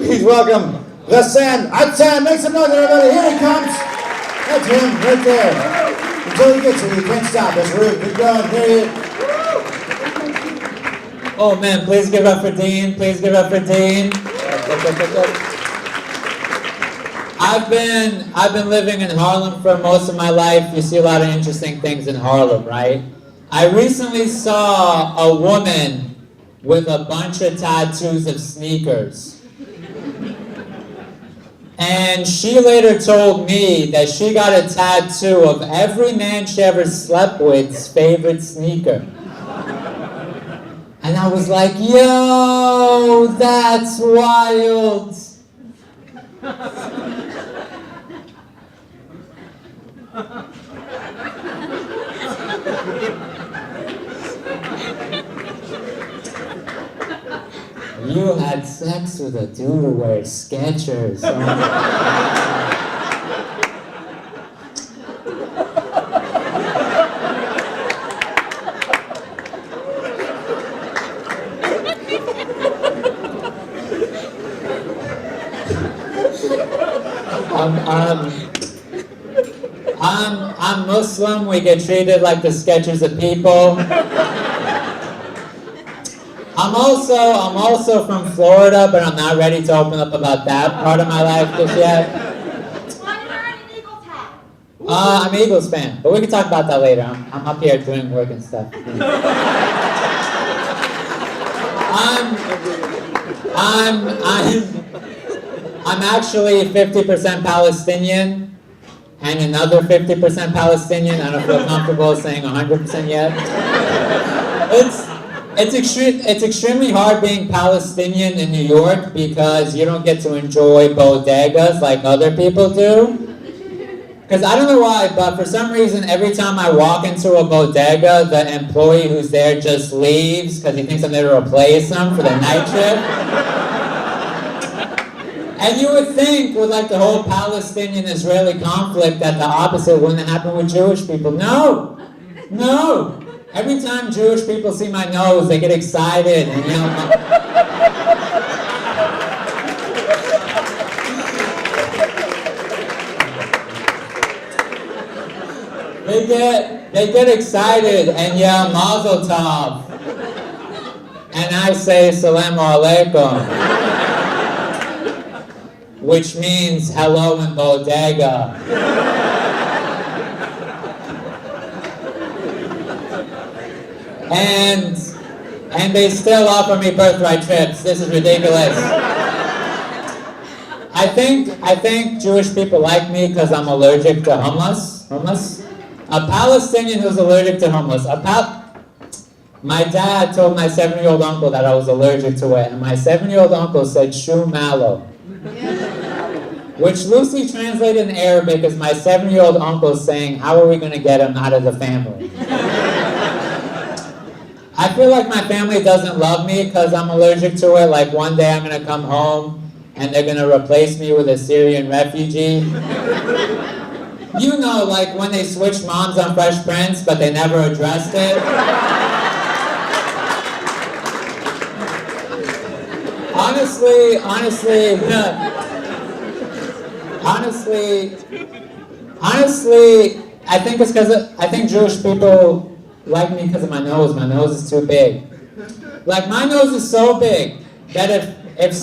Please welcome Hassan. Make some noise, everybody. Here he comes. That's him right there. Until he gets here, you can't stop. That's rude. Keep going. Here he is. Oh man, please give up for Dean. Please give up for Dean. I've been living in Harlem for most of my life. You see a lot of interesting things in Harlem, right? I recently saw a woman with a bunch of tattoos of sneakers. And she later told me that she got a tattoo of every man she ever slept with's favorite sneaker. And I was like, yo, that's wild. You had sex with a dude who wears Skechers. Oh my God. I'm Muslim. We get treated like the Skechers of people. I'm also from Florida, but I'm not ready to open up about that part of my life just yet. Why are you wearing an Eagles hat? I'm an Eagles fan, but we can talk about that later. I'm up here doing work and stuff. I'm actually 50% Palestinian and another 50% Palestinian. I don't feel comfortable saying 100% yet. It's extremely hard being Palestinian in New York because you don't get to enjoy bodegas like other people do. Because I don't know why, but for some reason, every time I walk into a bodega, the employee who's there just leaves because he thinks I'm there to replace him for the night shift. And you would think with like the whole Palestinian-Israeli conflict that the opposite wouldn't happen with Jewish people. No. Every time Jewish people see my nose, they get excited and they get excited and yell Mazel Tov. And I say Salamu Alaikum, which means hello in bodega. And they still offer me birthright trips. This is ridiculous. I think Jewish people like me because I'm allergic to hummus. A Palestinian who's allergic to hummus. My dad told my 7-year-old uncle that I was allergic to it, and my 7-year-old uncle said shu malo, which loosely translated in Arabic is my 7-year-old uncle saying, how are we going to get him out of the family? I feel like my family doesn't love me because I'm allergic to it. Like one day I'm going to come home and they're going to replace me with a Syrian refugee. You know, like when they switched moms on Fresh Prince, but they never addressed it. Honestly, I think it's because I think Jewish people like me because of my nose. My nose is too big. Like my nose is so big that if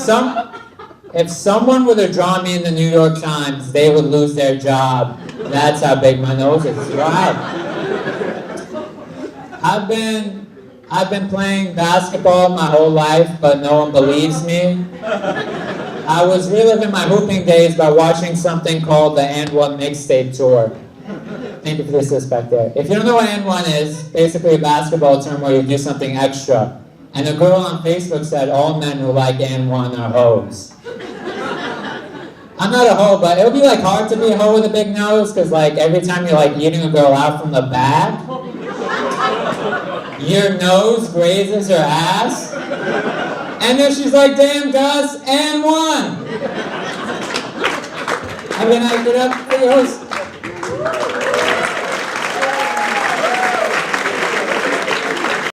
someone were to draw me in the New York Times, they would lose their job. That's how big my nose is. Right. I've been playing basketball my whole life, but no one believes me. I was reliving my hooping days by watching something called the And One Mixtape Tour. Thank you for the assist back there. If you don't know what And One is, basically a basketball term where you do something extra. And a girl on Facebook said all men who like And One are hoes. I'm not a hoe, but it would be like hard to be a hoe with a big nose because like every time you're like eating a girl out from the back, your nose grazes her ass. And then she's like, damn Gus, And One. I mean, I get up for your host.